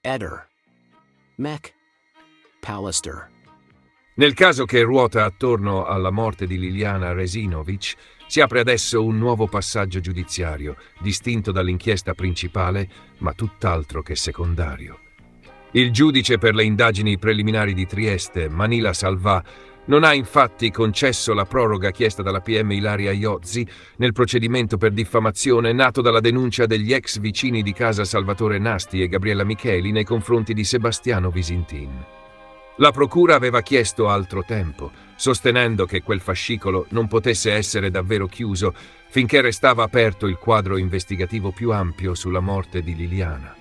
Eder, Mech, Pallister. Nel caso che ruota attorno alla morte di Liliana Resinovic, si apre adesso un nuovo passaggio giudiziario, distinto dall'inchiesta principale, ma tutt'altro che secondario. Il giudice per le indagini preliminari di Trieste, Manila Salvà, non ha infatti concesso la proroga chiesta dalla PM Ilaria Iozzi nel procedimento per diffamazione nato dalla denuncia degli ex vicini di casa Salvatore Nasti e Gabriella Micheli nei confronti di Sebastiano Visintin. La procura aveva chiesto altro tempo, sostenendo che quel fascicolo non potesse essere davvero chiuso finché restava aperto il quadro investigativo più ampio sulla morte di Liliana.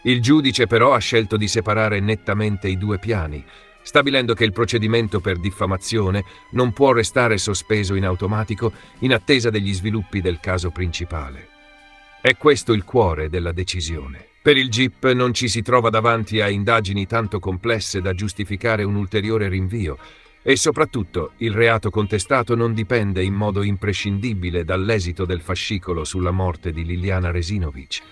Il giudice però ha scelto di separare nettamente i due piani, stabilendo che il procedimento per diffamazione non può restare sospeso in automatico in attesa degli sviluppi del caso principale. È questo il cuore della decisione. Per il GIP non ci si trova davanti a indagini tanto complesse da giustificare un ulteriore rinvio e soprattutto il reato contestato non dipende in modo imprescindibile dall'esito del fascicolo sulla morte di Liliana Resinovic.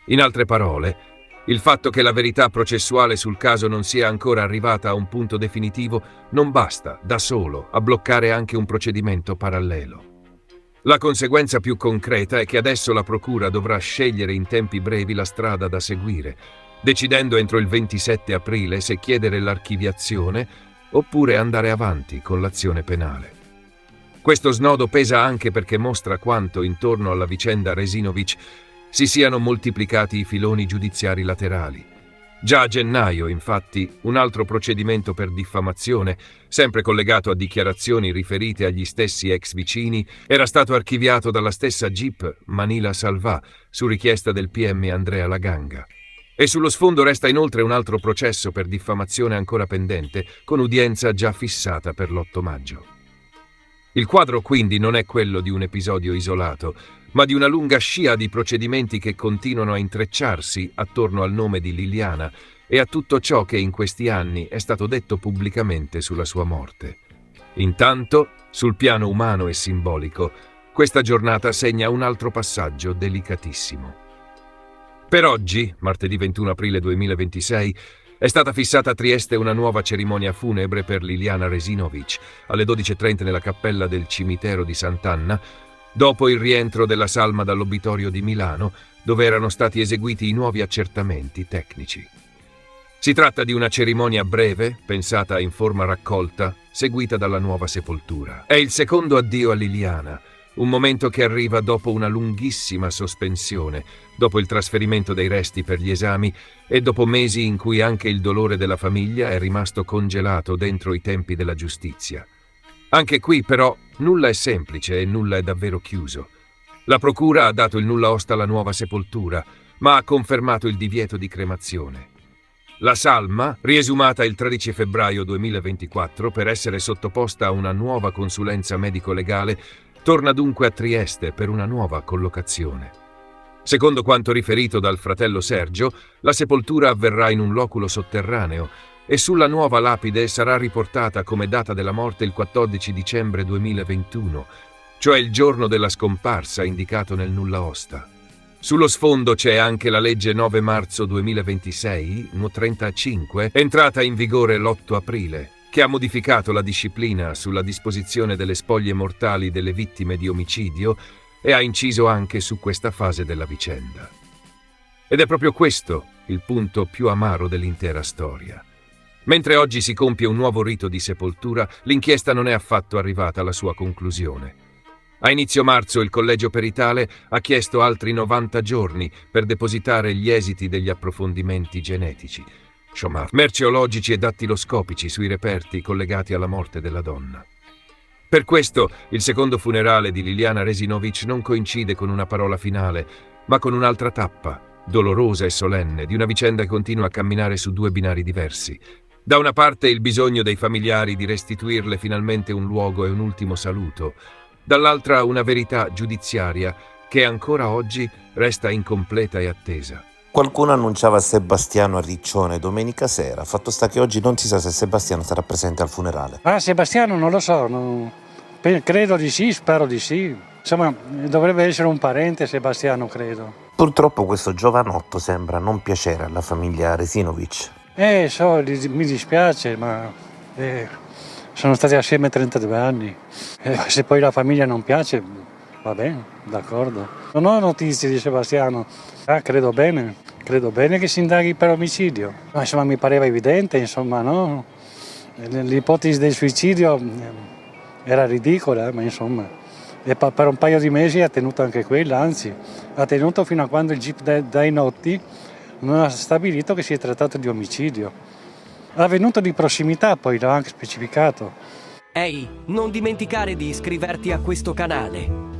In altre parole, il fatto che la verità processuale sul caso non sia ancora arrivata a un punto definitivo non basta, da solo, a bloccare anche un procedimento parallelo. La conseguenza più concreta è che adesso la procura dovrà scegliere in tempi brevi la strada da seguire, decidendo entro il 27 aprile se chiedere l'archiviazione oppure andare avanti con l'azione penale. Questo snodo pesa anche perché mostra quanto intorno alla vicenda Resinovic si siano moltiplicati i filoni giudiziari laterali. Già a gennaio, infatti, un altro procedimento per diffamazione, sempre collegato a dichiarazioni riferite agli stessi ex vicini, era stato archiviato dalla stessa GIP Manila Salvà su richiesta del PM Andrea Laganga. E sullo sfondo resta inoltre un altro processo per diffamazione ancora pendente, con udienza già fissata per l'8 maggio. Il quadro quindi non è quello di un episodio isolato, ma di una lunga scia di procedimenti che continuano a intrecciarsi attorno al nome di Liliana e a tutto ciò che in questi anni è stato detto pubblicamente sulla sua morte. Intanto, sul piano umano e simbolico, questa giornata segna un altro passaggio delicatissimo. Per oggi, martedì 21 aprile 2026, è stata fissata a Trieste una nuova cerimonia funebre per Liliana Resinovic alle 12:30 nella cappella del cimitero di Sant'Anna, dopo il rientro della salma dall'obitorio di Milano, dove erano stati eseguiti i nuovi accertamenti tecnici. Si tratta di una cerimonia breve, pensata in forma raccolta, seguita dalla nuova sepoltura. È il secondo addio a Liliana, un momento che arriva dopo una lunghissima sospensione, dopo il trasferimento dei resti per gli esami e dopo mesi in cui anche il dolore della famiglia è rimasto congelato dentro i tempi della giustizia. Anche qui, però, nulla è semplice e nulla è davvero chiuso. La procura ha dato il nulla osta alla nuova sepoltura, ma ha confermato il divieto di cremazione. La salma, riesumata il 13 febbraio 2024 per essere sottoposta a una nuova consulenza medico-legale, torna dunque a Trieste per una nuova collocazione. Secondo quanto riferito dal fratello Sergio, la sepoltura avverrà in un loculo sotterraneo e sulla nuova lapide sarà riportata come data della morte il 14 dicembre 2021, cioè il giorno della scomparsa indicato nel nulla osta. Sullo sfondo c'è anche la legge 9 marzo 2026, n. 35, entrata in vigore l'8 aprile, che ha modificato la disciplina sulla disposizione delle spoglie mortali delle vittime di omicidio e ha inciso anche su questa fase della vicenda. Ed è proprio questo il punto più amaro dell'intera storia. Mentre oggi si compie un nuovo rito di sepoltura, l'inchiesta non è affatto arrivata alla sua conclusione. A inizio marzo il collegio peritale ha chiesto altri 90 giorni per depositare gli esiti degli approfondimenti genetici, merceologici e dattiloscopici sui reperti collegati alla morte della donna. Per questo il secondo funerale di Liliana Resinovic non coincide con una parola finale, ma con un'altra tappa, dolorosa e solenne, di una vicenda che continua a camminare su due binari diversi. Da una parte il bisogno dei familiari di restituirle finalmente un luogo e un ultimo saluto, dall'altra una verità giudiziaria che ancora oggi resta incompleta e attesa. Qualcuno annunciava Sebastiano a Riccione domenica sera, fatto sta che oggi non si sa se Sebastiano sarà presente al funerale. Sebastiano non lo so, credo di sì, spero di sì. Insomma, dovrebbe essere un parente Sebastiano, credo. Purtroppo questo giovanotto sembra non piacere alla famiglia Resinovic. Mi dispiace, ma sono stati assieme 32 anni. Se poi la famiglia non piace, va bene, d'accordo. Non ho notizie di Sebastiano. Credo bene che si indaghi per omicidio. Ma insomma mi pareva evidente, insomma, no? L'ipotesi del suicidio era ridicola, ma insomma. E per un paio di mesi ha tenuto anche quella, anzi, ha tenuto fino a quando il GIP dai Notti non ha stabilito che si è trattato di omicidio. Avvenuto di prossimità, poi l'ha anche specificato. Ehi, non dimenticare di iscriverti a questo canale.